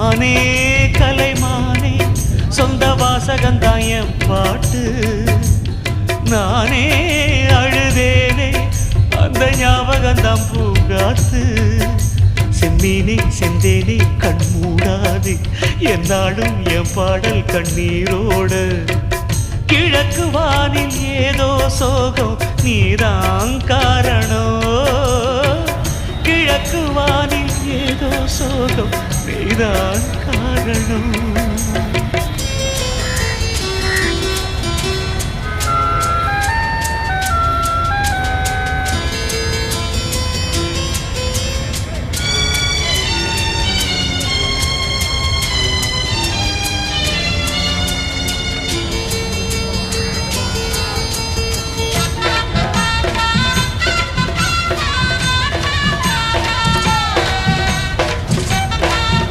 மானே கலைமானே சொந்த வாசகந்தான் என் பாட்டு நானே அழுதேனே அந்த ஞாபகந்தான் பூங்காத்து செம்மீனே செந்தேனே கண் மூடாது என்னாலும் என் பாடல் கண்ணீரோடு கிழக்கு வானில் ஏதோ சோகம் நீதான் காரணம் கிழக்கு வானில் ஏதோ சோகம் நீதான் காரணம்